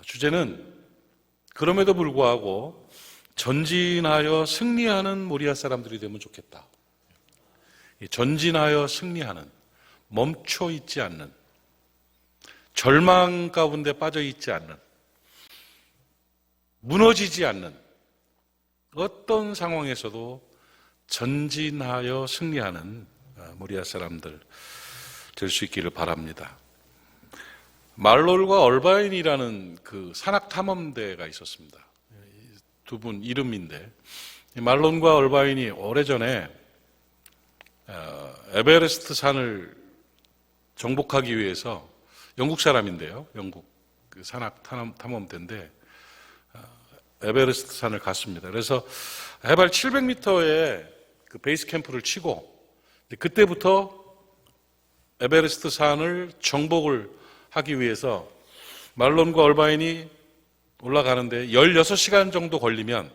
주제는 그럼에도 불구하고 전진하여 승리하는 모리아 사람들이 되면 좋겠다. 전진하여 승리하는, 멈춰 있지 않는, 절망 가운데 빠져 있지 않는, 무너지지 않는, 어떤 상황에서도 전진하여 승리하는 모리아 사람들 될 수 있기를 바랍니다. 말론과 얼바인이라는 그 산악 탐험대가 있었습니다. 두 분 이름인데, 말론과 얼바인이 오래전에 에베레스트 산을 정복하기 위해서, 영국 사람인데요, 영국 그 산악 탐험대인데 에베레스트 산을 갔습니다. 그래서 해발 700m의 그 베이스 캠프를 치고, 그때부터 에베레스트 산을 정복을 하기 위해서 말론과 얼바인이 올라가는데 16시간 정도 걸리면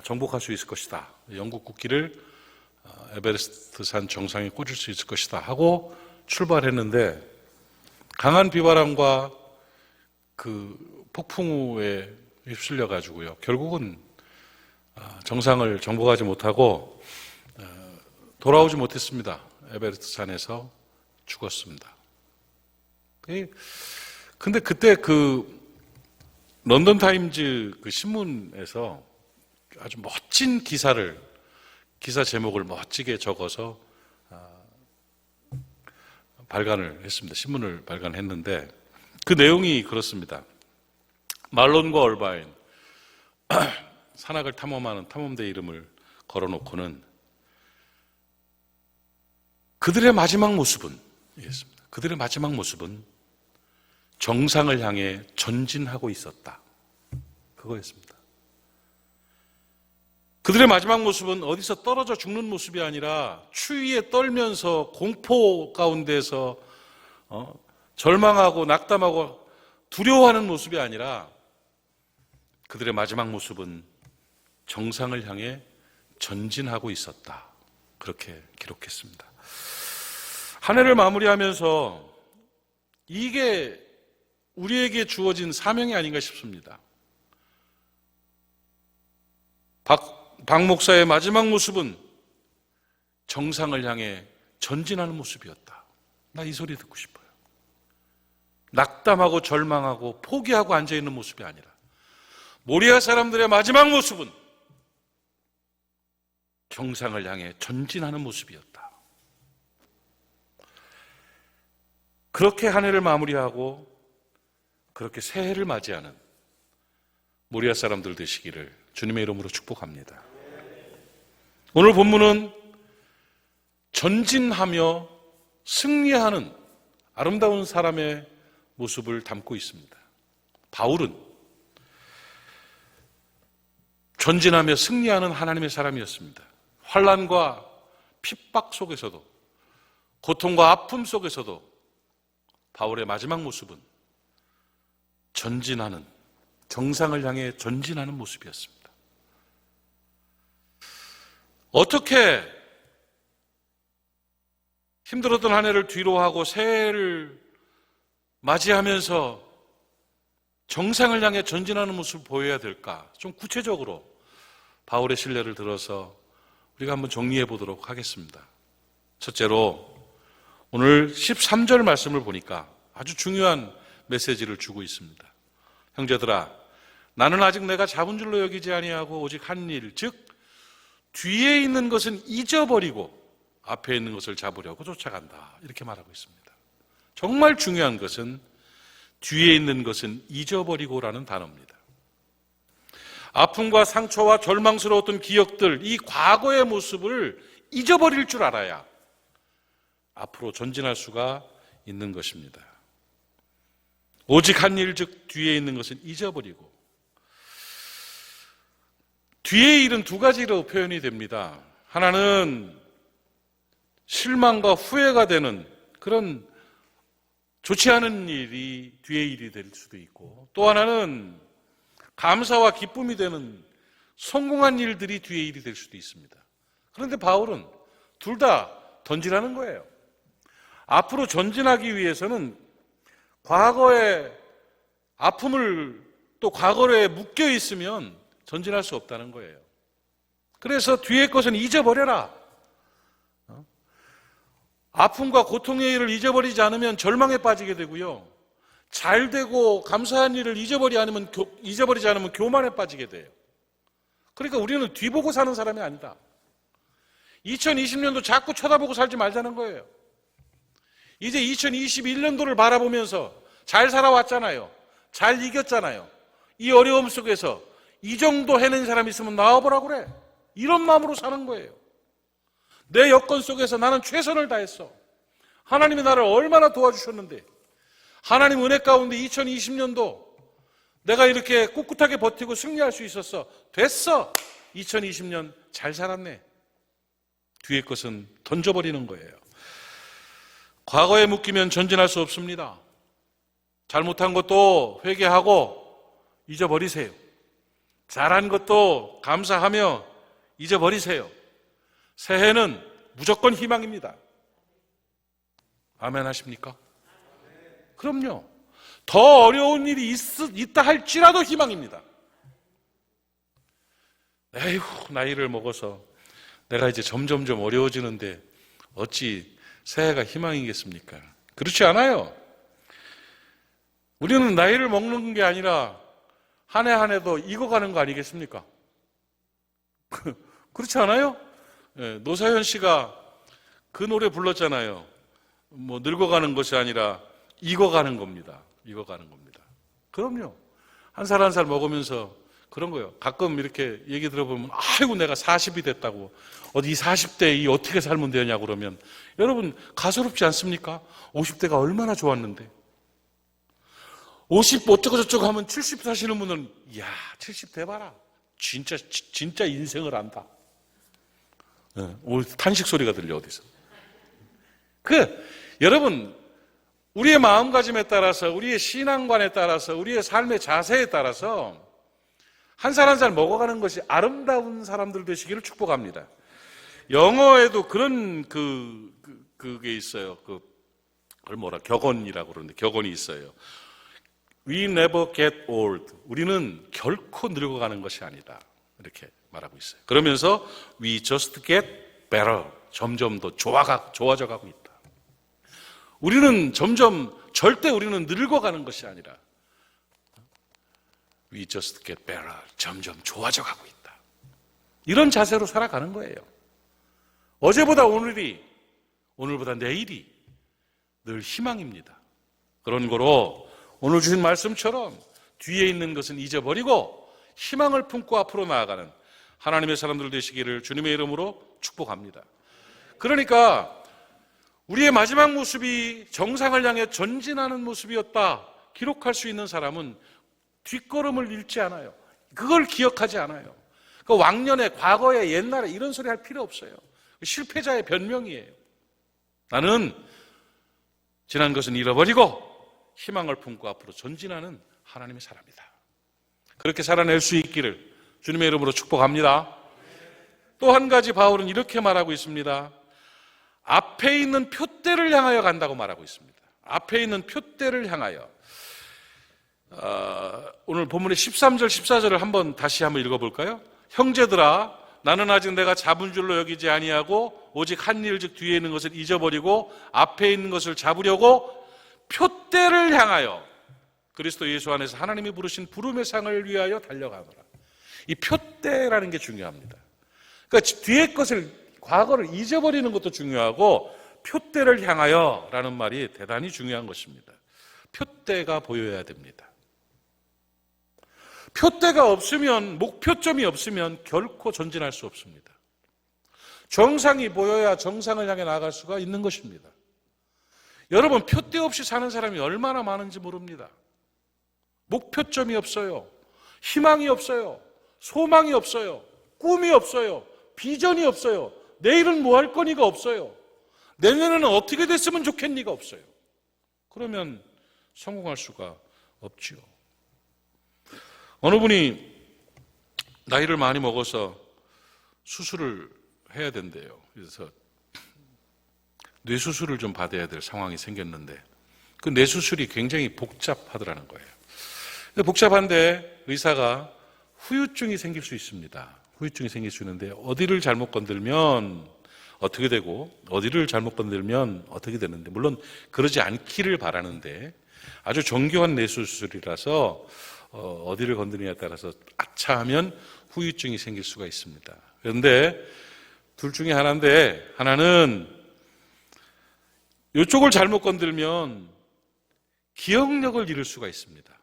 정복할 수 있을 것이다. 영국 국기를 에베레스트 산 정상에 꽂을 수 있을 것이다 하고 출발했는데, 강한 비바람과 그 폭풍우에 휩쓸려 가지고요, 결국은 정상을 정복하지 못하고 돌아오지 못했습니다. 에베레스트 산에서 죽었습니다. 근데 그때 그 런던 타임즈 그 신문에서 아주 멋진 기사 제목을 멋지게 적어서 발간을 했습니다. 신문을 발간했는데 그 내용이 그렇습니다. 말론과 얼바인, 산악을 탐험하는 탐험대 이름을 걸어놓고는 그들의 마지막 모습은 이랬습니다. 그들의 마지막 모습은 정상을 향해 전진하고 있었다. 그거였습니다. 그들의 마지막 모습은 어디서 떨어져 죽는 모습이 아니라 추위에 떨면서 공포 가운데서 절망하고 낙담하고 두려워하는 모습이 아니라 그들의 마지막 모습은 정상을 향해 전진하고 있었다. 그렇게 기록했습니다. 한 해를 마무리하면서 이게 우리에게 주어진 사명이 아닌가 싶습니다. 박 목사의 마지막 모습은 정상을 향해 전진하는 모습이었다. 나 이 소리 듣고 싶어요. 낙담하고 절망하고 포기하고 앉아있는 모습이 아니라 모리아 사람들의 마지막 모습은 정상을 향해 전진하는 모습이었다. 그렇게 한 해를 마무리하고 그렇게 새해를 맞이하는 모리아 사람들 되시기를 주님의 이름으로 축복합니다. 오늘 본문은 전진하며 승리하는 아름다운 사람의 모습을 담고 있습니다. 바울은 전진하며 승리하는 하나님의 사람이었습니다. 환난과 핍박 속에서도, 고통과 아픔 속에서도 바울의 마지막 모습은 전진하는, 정상을 향해 전진하는 모습이었습니다. 어떻게 힘들었던 한 해를 뒤로하고 새해를 맞이하면서 정상을 향해 전진하는 모습을 보여야 될까? 좀 구체적으로 바울의 신뢰를 들어서 우리가 한번 정리해 보도록 하겠습니다. 첫째로 오늘 13절 말씀을 보니까 아주 중요한 메시지를 주고 있습니다. 형제들아, 나는 아직 내가 잡은 줄로 여기지 아니하고 오직 한 일, 즉 뒤에 있는 것은 잊어버리고 앞에 있는 것을 잡으려고 쫓아간다. 이렇게 말하고 있습니다. 정말 중요한 것은 뒤에 있는 것은 잊어버리고라는 단어입니다. 아픔과 상처와 절망스러웠던 기억들, 이 과거의 모습을 잊어버릴 줄 알아야 앞으로 전진할 수가 있는 것입니다. 오직 한 일, 즉 뒤에 있는 것은 잊어버리고, 뒤의 일은 두 가지로 표현이 됩니다. 하나는 실망과 후회가 되는 그런 좋지 않은 일이 뒤의 일이 될 수도 있고, 또 하나는 감사와 기쁨이 되는 성공한 일들이 뒤의 일이 될 수도 있습니다. 그런데 바울은 둘 다 던지라는 거예요. 앞으로 전진하기 위해서는 과거에 아픔을 또 과거에 묶여 있으면 전진할 수 없다는 거예요. 그래서 뒤의 것은 잊어버려라. 아픔과 고통의 일을 잊어버리지 않으면 절망에 빠지게 되고요. 잘 되고 감사한 일을 잊어버리지 않으면 교만에 빠지게 돼요. 그러니까 우리는 뒤보고 사는 사람이 아니다. 2020년도 자꾸 쳐다보고 살지 말자는 거예요. 이제 2021년도를 바라보면서 잘 살아왔잖아요. 잘 이겼잖아요. 이 어려움 속에서 이 정도 해낸 사람이 있으면 나와보라고 그래. 이런 마음으로 사는 거예요. 내 여건 속에서 나는 최선을 다했어. 하나님이 나를 얼마나 도와주셨는데, 하나님 은혜 가운데 2020년도 내가 이렇게 꿋꿋하게 버티고 승리할 수 있었어. 됐어. 2020년 잘 살았네. 뒤의 것은 던져버리는 거예요. 과거에 묶이면 전진할 수 없습니다. 잘못한 것도 회개하고 잊어버리세요. 잘한 것도 감사하며 잊어버리세요. 새해는 무조건 희망입니다. 아멘 하십니까? 그럼요. 더 어려운 일이 있다 할지라도 희망입니다. 에휴, 나이를 먹어서 내가 이제 점점점 어려워지는데 어찌 새해가 희망이겠습니까? 그렇지 않아요. 우리는 나이를 먹는 게 아니라 한 해 한 해도 익어가는 거 아니겠습니까? 그렇지 않아요? 네, 노사연 씨가 그 노래 불렀잖아요. 뭐 늙어가는 것이 아니라 익어가는 겁니다. 익어가는 겁니다. 그럼요. 한 살 한 살 먹으면서 그런 거예요. 가끔 이렇게 얘기 들어보면 아이고 내가 40이 됐다고 어디 40대에 이 어떻게 살면 되냐고 그러면 여러분 가소롭지 않습니까? 50대가 얼마나 좋았는데 50 어쩌고 저쩌고 하면 70 사시는 분은 이야 70 돼봐라 진짜 인생을 안다. 네, 오늘 탄식 소리가 들려 어디서. 여러분 우리의 마음가짐에 따라서 우리의 신앙관에 따라서 우리의 삶의 자세에 따라서 한 살 한 살 먹어가는 것이 아름다운 사람들 되시기를 축복합니다. 영어에도 그런 그게 있어요. 그걸 격언이라고 그러는데 격언이 있어요. We never get old. 우리는 결코 늙어가는 것이 아니다. 이렇게 말하고 있어요. 그러면서 we just get better. 점점 더 좋아져 가고 있다. 우리는 절대 우리는 늙어가는 것이 아니라 We just get better. 점점 좋아져 가고 있다. 이런 자세로 살아가는 거예요. 어제보다 오늘보다 내일이 늘 희망입니다. 그런 거로 오늘 주신 말씀처럼 뒤에 있는 것은 잊어버리고 희망을 품고 앞으로 나아가는 하나님의 사람들 되시기를 주님의 이름으로 축복합니다. 그러니까 우리의 마지막 모습이 정상을 향해 전진하는 모습이었다 기록할 수 있는 사람은 뒷걸음을 잃지 않아요. 그걸 기억하지 않아요. 그 왕년에 과거에 옛날에 이런 소리 할 필요 없어요. 실패자의 변명이에요. 나는 지난 것은 잃어버리고 희망을 품고 앞으로 전진하는 하나님의 사람이다. 그렇게 살아낼 수 있기를 주님의 이름으로 축복합니다. 또 한 가지 바울은 이렇게 말하고 있습니다. 앞에 있는 표대를 향하여 간다고 말하고 있습니다. 앞에 있는 표대를 향하여. 오늘 본문의 13절 14절을 다시 한번 읽어볼까요? 형제들아 나는 아직 내가 잡은 줄로 여기지 아니하고 오직 한 일 즉 뒤에 있는 것을 잊어버리고 앞에 있는 것을 잡으려고 표대를 향하여 그리스도 예수 안에서 하나님이 부르신 부름의 상을 위하여 달려가노라. 이 표대라는 게 중요합니다. 그러니까 뒤에 것을 과거를 잊어버리는 것도 중요하고 표대를 향하여 라는 말이 대단히 중요한 것입니다. 표대가 보여야 됩니다. 표대가 없으면, 목표점이 없으면 결코 전진할 수 없습니다. 정상이 보여야 정상을 향해 나아갈 수가 있는 것입니다. 여러분, 표대 없이 사는 사람이 얼마나 많은지 모릅니다. 목표점이 없어요. 희망이 없어요. 소망이 없어요. 꿈이 없어요. 비전이 없어요. 내일은 뭐 할 거니가 없어요. 내년에는 어떻게 됐으면 좋겠니가 없어요. 그러면 성공할 수가 없지요. 어느 분이 나이를 많이 먹어서 수술을 해야 된대요. 그래서 뇌수술을 좀 받아야 될 상황이 생겼는데 그 뇌수술이 굉장히 복잡하더라는 거예요. 복잡한데 의사가 후유증이 생길 수 있습니다. 후유증이 생길 수 있는데 어디를 잘못 건들면 어떻게 되고 어디를 잘못 건들면 어떻게 되는데, 물론 그러지 않기를 바라는데 아주 정교한 내수술이라서 어디를 건드리냐에 따라서 아차하면 후유증이 생길 수가 있습니다. 그런데 둘 중에 하나인데, 하나는 이쪽을 잘못 건들면 기억력을 잃을 수가 있습니다.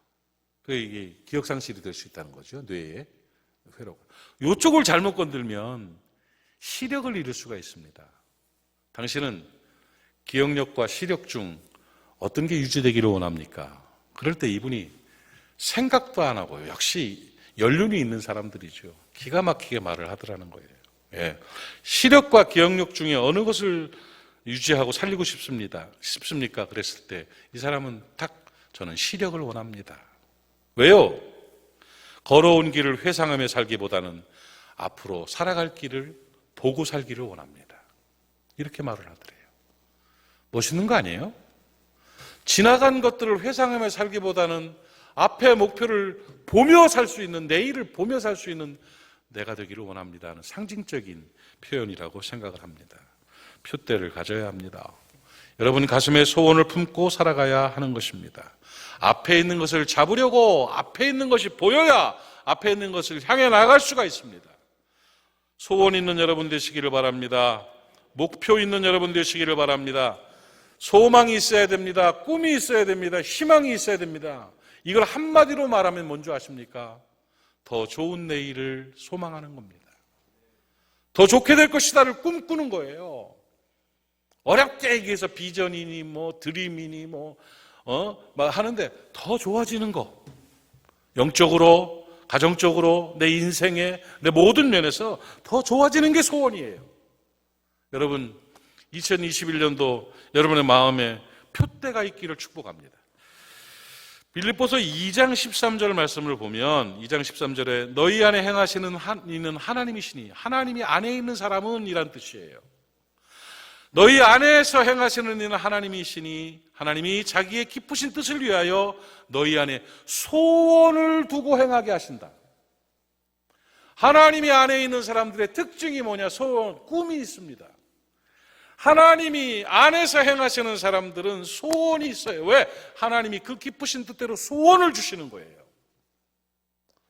이게 기억상실이 될 수 있다는 거죠. 뇌에 회로가. 이쪽을 잘못 건들면 시력을 잃을 수가 있습니다. 당신은 기억력과 시력 중 어떤 게 유지되기를 원합니까? 그럴 때 이분이 생각도 안 하고요. 역시 연륜이 있는 사람들이죠. 기가 막히게 말을 하더라는 거예요. 예. 시력과 기억력 중에 어느 것을 유지하고 살리고 싶습니까? 그랬을 때 이 사람은 딱 저는 시력을 원합니다. 왜요? 걸어온 길을 회상하며 살기보다는 앞으로 살아갈 길을 보고 살기를 원합니다. 이렇게 말을 하더래요. 멋있는 거 아니에요? 지나간 것들을 회상하며 살기보다는 앞의 목표를 보며 살 수 있는, 내일을 보며 살 수 있는 내가 되기를 원합니다 하는 상징적인 표현이라고 생각을 합니다. 표대를 가져야 합니다. 여러분 가슴에 소원을 품고 살아가야 하는 것입니다. 앞에 있는 것을 잡으려고 앞에 있는 것이 보여야 앞에 있는 것을 향해 나갈 수가 있습니다. 소원 있는 여러분 되시기를 바랍니다. 목표 있는 여러분 되시기를 바랍니다. 소망이 있어야 됩니다. 꿈이 있어야 됩니다. 희망이 있어야 됩니다. 이걸 한마디로 말하면 뭔지 아십니까? 더 좋은 내일을 소망하는 겁니다. 더 좋게 될 것이다를 꿈꾸는 거예요. 어렵게 얘기해서 비전이니 드림이니 막 하는데 더 좋아지는 거. 영적으로, 가정적으로, 내 인생에, 내 모든 면에서 더 좋아지는 게 소원이에요. 여러분 2021년도 여러분의 마음에 표대가 있기를 축복합니다. 빌립보서 2장 13절 말씀을 보면 2장 13절에 너희 안에 행하시는 이는 하나님이시니, 하나님이 안에 있는 사람은 이란 뜻이에요. 너희 안에서 행하시는 이는 하나님이시니 하나님이 자기의 기쁘신 뜻을 위하여 너희 안에 소원을 두고 행하게 하신다. 하나님이 안에 있는 사람들의 특징이 뭐냐? 소원, 꿈이 있습니다. 하나님이 안에서 행하시는 사람들은 소원이 있어요. 왜? 하나님이 그 기쁘신 뜻대로 소원을 주시는 거예요.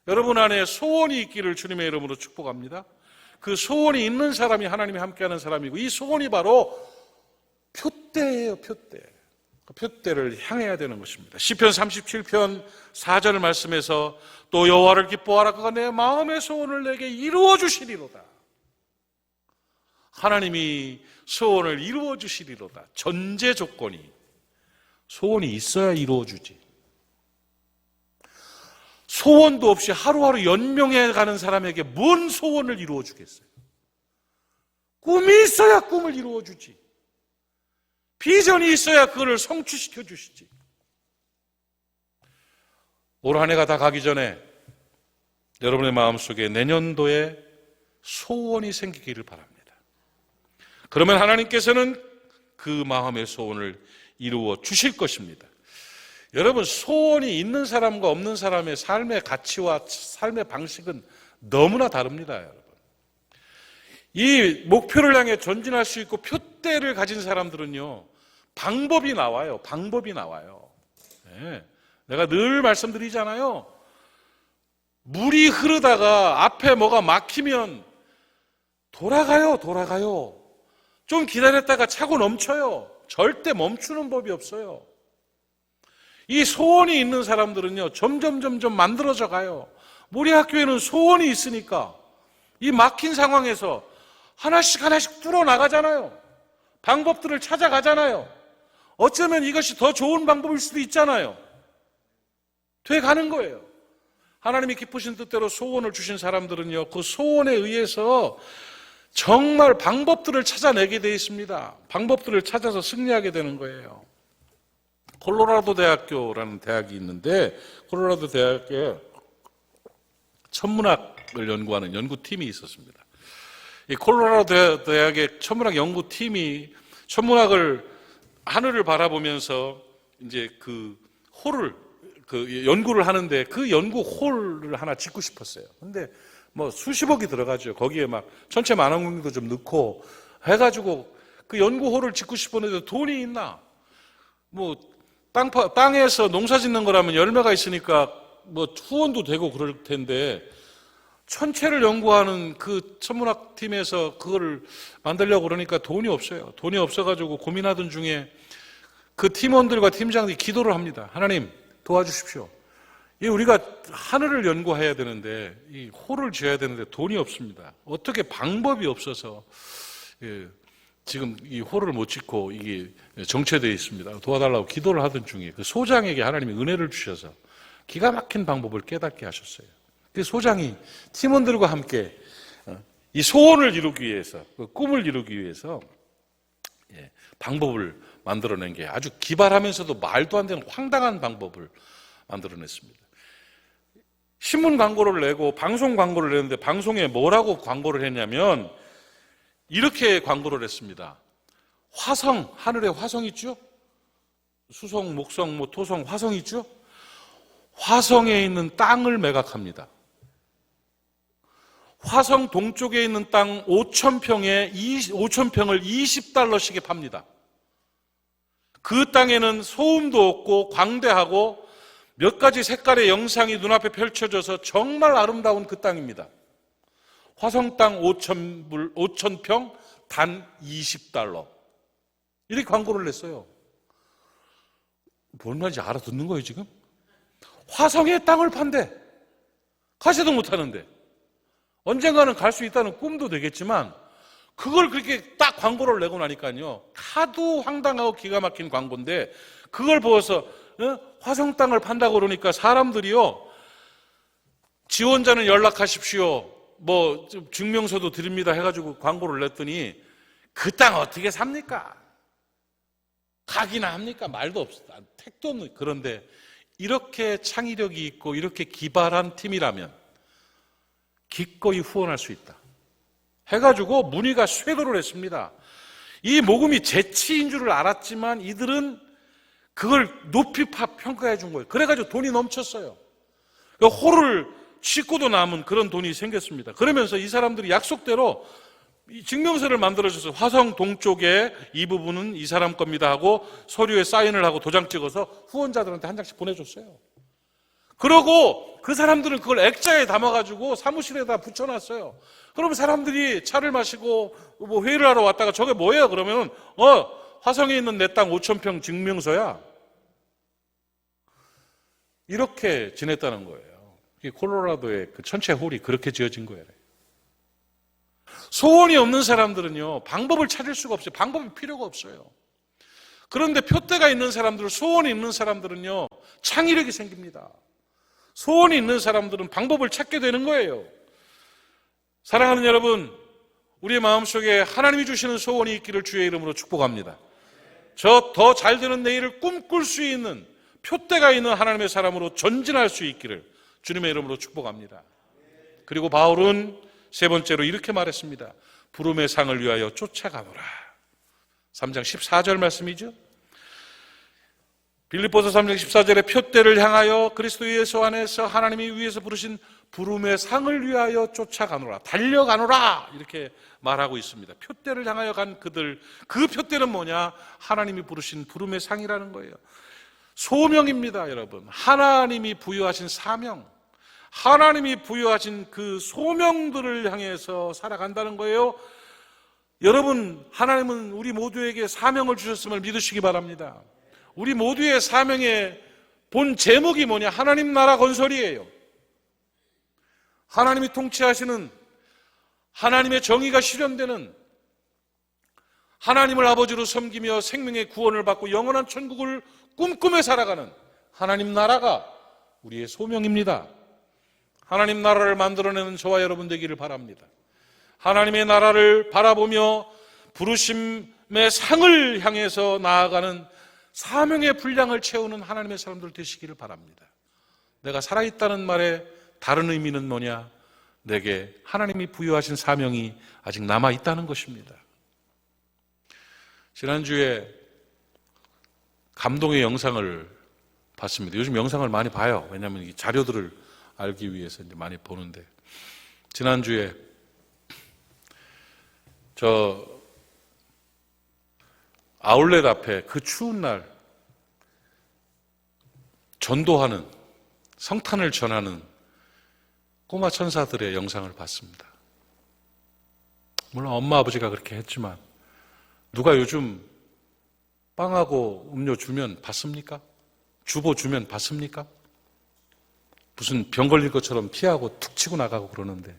여러분 안에 소원이 있기를 주님의 이름으로 축복합니다. 그 소원이 있는 사람이 하나님이 함께하는 사람이고, 이 소원이 바로 표대예요. 표대. 표대를 향해야 되는 것입니다. 시편 37편 4절 말씀에서 또 여호와를 기뻐하라. 그가 내 마음의 소원을 내게 이루어 주시리로다. 하나님이 소원을 이루어 주시리로다. 전제 조건이 소원이 있어야 이루어 주지. 소원도 없이 하루하루 연명해 가는 사람에게 뭔 소원을 이루어 주겠어요? 꿈이 있어야 꿈을 이루어 주지. 비전이 있어야 그걸 성취시켜 주시지. 올 한 해가 다 가기 전에 여러분의 마음속에 내년도에 소원이 생기기를 바랍니다. 그러면 하나님께서는 그 마음의 소원을 이루어 주실 것입니다. 여러분, 소원이 있는 사람과 없는 사람의 삶의 가치와 삶의 방식은 너무나 다릅니다. 여러분, 이 목표를 향해 전진할 수 있고 표대를 가진 사람들은요, 방법이 나와요. 방법이 나와요. 네. 내가 늘 말씀드리잖아요. 물이 흐르다가 앞에 뭐가 막히면 돌아가요. 좀 기다렸다가 차고 넘쳐요. 절대 멈추는 법이 없어요. 이 소원이 있는 사람들은요, 점점 만들어져 가요. 우리 학교에는 소원이 있으니까 이 막힌 상황에서 하나씩 뚫어 나가잖아요. 방법들을 찾아가잖아요. 어쩌면 이것이 더 좋은 방법일 수도 있잖아요. 돼 가는 거예요. 하나님이 기쁘신 뜻대로 소원을 주신 사람들은요, 그 소원에 의해서 정말 방법들을 찾아내게 되어 있습니다. 방법들을 찾아서 승리하게 되는 거예요. 콜로라도 대학교라는 대학이 있는데, 콜로라도 대학에 천문학을 연구하는 연구팀이 있었습니다. 이 콜로라도 대학의 천문학 연구팀이 천문학을 하늘을 바라보면서 이제 그 홀을 그 연구를 하는데 그 연구 홀을 하나 짓고 싶었어요. 근데 뭐 수십억이 들어가죠. 거기에 막 전체 만원경도 좀 넣고 해가지고 그 연구홀을 짓고 싶었는데 돈이 있나? 뭐 땅에서 농사 짓는 거라면 열매가 있으니까 뭐 후원도 되고 그럴 텐데 천체를 연구하는 그 천문학팀에서 그거를 만들려고 그러니까 돈이 없어요. 돈이 없어가지고 고민하던 중에 그 팀원들과 팀장들이 기도를 합니다. 하나님 도와주십시오. 우리가 하늘을 연구해야 되는데 이 홀을 지어야 되는데 돈이 없습니다. 어떻게 방법이 없어서 지금 이 홀을 못 짓고 이게 정체되어 있습니다. 도와달라고 기도를 하던 중에 그 소장에게 하나님이 은혜를 주셔서 기가 막힌 방법을 깨닫게 하셨어요. 그 소장이 팀원들과 함께 이 소원을 이루기 위해서, 그 꿈을 이루기 위해서 방법을 만들어낸 게 아주 기발하면서도 말도 안 되는 황당한 방법을 만들어냈습니다. 신문 광고를 내고 방송 광고를 내는데 방송에 뭐라고 광고를 했냐면 이렇게 광고를 했습니다. 화성, 하늘에 화성 있죠? 수성, 목성, 토성, 화성 있죠? 화성에 있는 땅을 매각합니다. 화성 동쪽에 있는 땅 5,000평을 20달러씩에 팝니다. 그 땅에는 소음도 없고 광대하고 몇 가지 색깔의 영상이 눈앞에 펼쳐져서 정말 아름다운 그 땅입니다. 화성 땅 5,000평 단 20달러. 이렇게 광고를 냈어요. 뭔 말인지 알아듣는 거예요, 지금? 화성에 땅을 판대. 가지도 못하는데. 언젠가는 갈 수 있다는 꿈도 되겠지만 그걸 그렇게 딱 광고를 내고 나니까요. 하도 황당하고 기가 막힌 광고인데 그걸 보고서 화성 땅을 판다고 그러니까 사람들이요. 지원자는 연락하십시오. 뭐 증명서도 드립니다 해가지고 광고를 냈더니 그 땅 어떻게 삽니까? 가기나 합니까? 말도 없습니다. 택도 없는. 그런데 이렇게 창의력이 있고 이렇게 기발한 팀이라면 기꺼이 후원할 수 있다 해가지고 문의가 쇄도를 했습니다. 이 모금이 재치인 줄을 알았지만 이들은 그걸 높이 평가해 준 거예요. 그래가지고 돈이 넘쳤어요. 홀을 짓고도 남은 그런 돈이 생겼습니다. 그러면서 이 사람들이 약속대로 증명서를 만들어줘서 화성 동쪽에 이 부분은 이 사람 겁니다 하고 서류에 사인을 하고 도장 찍어서 후원자들한테 한 장씩 보내줬어요. 그러고 그 사람들은 그걸 액자에 담아가지고 사무실에다 붙여놨어요. 그러면 사람들이 차를 마시고 뭐 회의를 하러 왔다가 저게 뭐예요? 그러면 화성에 있는 내 땅 5,000평 증명서야. 이렇게 지냈다는 거예요. 콜로라도의 그 천체 홀이 그렇게 지어진 거예요. 소원이 없는 사람들은요, 방법을 찾을 수가 없어요. 방법이 필요가 없어요. 그런데 표대가 있는 사람들, 소원이 있는 사람들은요, 창의력이 생깁니다. 소원이 있는 사람들은 방법을 찾게 되는 거예요. 사랑하는 여러분, 우리의 마음속에 하나님이 주시는 소원이 있기를 주의 이름으로 축복합니다. 저 더 잘 되는 내일을 꿈꿀 수 있는 표대가 있는 하나님의 사람으로 전진할 수 있기를 주님의 이름으로 축복합니다. 그리고 바울은 세 번째로 이렇게 말했습니다. 부름의 상을 위하여 쫓아가노라. 3장 14절 말씀이죠. 빌립보서 3장 14절에 표대를 향하여 그리스도 예수 안에서 하나님이 위에서 부르신 부름의 상을 위하여 쫓아가노라. 달려가노라. 이렇게 말하고 있습니다. 표대를 향하여 간 그들, 그 표대는 뭐냐? 하나님이 부르신 부름의 상이라는 거예요. 소명입니다, 여러분. 하나님이 부여하신 사명, 하나님이 부여하신 그 소명들을 향해서 살아간다는 거예요. 여러분, 하나님은 우리 모두에게 사명을 주셨음을 믿으시기 바랍니다. 우리 모두의 사명의 본 제목이 뭐냐? 하나님 나라 건설이에요. 하나님이 통치하시는, 하나님의 정의가 실현되는, 하나님을 아버지로 섬기며 생명의 구원을 받고 영원한 천국을 꿈꾸며 살아가는 하나님 나라가 우리의 소명입니다. 하나님 나라를 만들어내는 저와 여러분 되기를 바랍니다. 하나님의 나라를 바라보며 부르심의 상을 향해서 나아가는 사명의 분량을 채우는 하나님의 사람들 되시기를 바랍니다. 내가 살아있다는 말의 다른 의미는 뭐냐? 내게 하나님이 부여하신 사명이 아직 남아있다는 것입니다. 지난주에 감동의 영상을 봤습니다. 요즘 영상을 많이 봐요. 왜냐하면 이 자료들을 알기 위해서 이제 많이 보는데, 지난주에 저 아울렛 앞에 그 추운 날 전도하는, 성탄을 전하는 꼬마 천사들의 영상을 봤습니다. 물론 엄마 아버지가 그렇게 했지만 누가 요즘 빵하고 음료 주면 받습니까? 주보 주면 받습니까? 무슨 병 걸릴 것처럼 피하고 툭 치고 나가고 그러는데,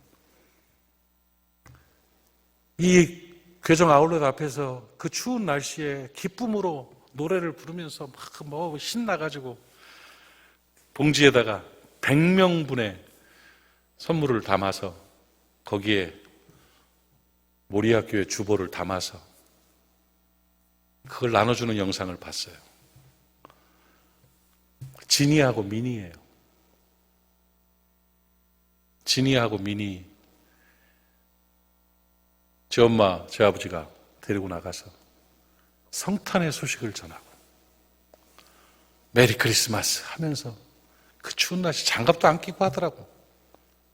이 괴정 아울렛 앞에서 그 추운 날씨에 기쁨으로 노래를 부르면서 막 신나가지고 봉지에다가 100명분의 선물을 담아서 거기에 모리아교회 주보를 담아서 그걸 나눠주는 영상을 봤어요. 지니하고 미니예요. 지니하고 미니, 제 엄마, 제 아버지가 데리고 나가서 성탄의 소식을 전하고 메리 크리스마스 하면서 그 추운 날씨 장갑도 안 끼고 하더라고.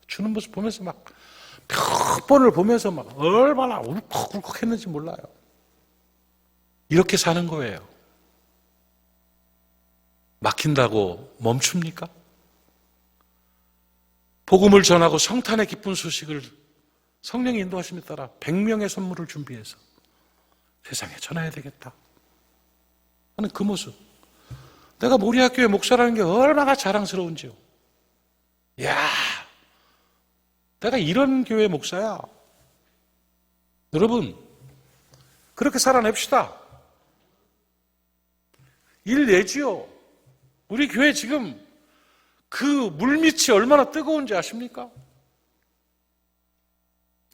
추는 모습 보면서 막 몇 번을 보면서 막 얼마나 울컥울컥 했는지 몰라요. 이렇게 사는 거예요. 막힌다고 멈춥니까? 복음을 전하고 성탄의 기쁜 소식을 성령의 인도하심에 따라 100명의 선물을 준비해서 세상에 전해야 되겠다 하는 그 모습. 내가 모리아교회 목사라는 게 얼마나 자랑스러운지요. 이야, 내가 이런 교회 목사야. 여러분, 그렇게 살아냅시다. 일 내지요. 우리 교회 지금 그 물밑이 얼마나 뜨거운지 아십니까?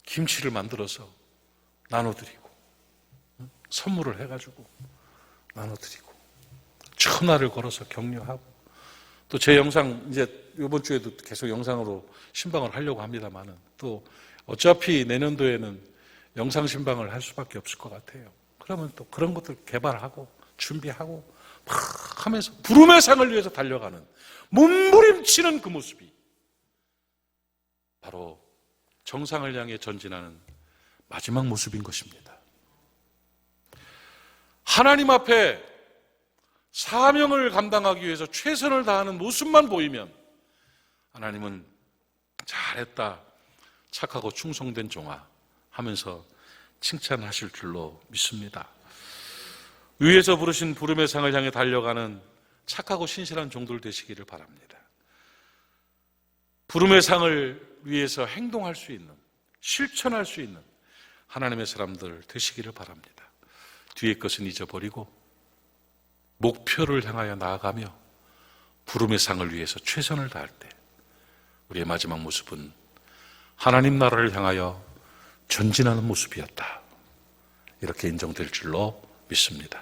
김치를 만들어서 나눠드리고, 선물을 해가지고 나눠드리고, 전화를 걸어서 격려하고, 또 제 영상 이제 이번 주에도 계속 영상으로 신방을 하려고 합니다만은, 또 어차피 내년도에는 영상 신방을 할 수밖에 없을 것 같아요. 그러면 또 그런 것들 개발하고 준비하고 막 하면서 부름의 상을 위해서 달려가는, 몸부림치는 그 모습이 바로 정상을 향해 전진하는 마지막 모습인 것입니다. 하나님 앞에 사명을 감당하기 위해서 최선을 다하는 모습만 보이면 하나님은 잘했다, 착하고 충성된 종아 하면서 칭찬하실 줄로 믿습니다. 위에서 부르신 부름의 상을 향해 달려가는 착하고 신실한 종들 되시기를 바랍니다. 부름의 상을 위해서 행동할 수 있는, 실천할 수 있는 하나님의 사람들 되시기를 바랍니다. 뒤의 것은 잊어버리고 목표를 향하여 나아가며 부름의 상을 위해서 최선을 다할 때 우리의 마지막 모습은 하나님 나라를 향하여 전진하는 모습이었다, 이렇게 인정될 줄로 믿습니다.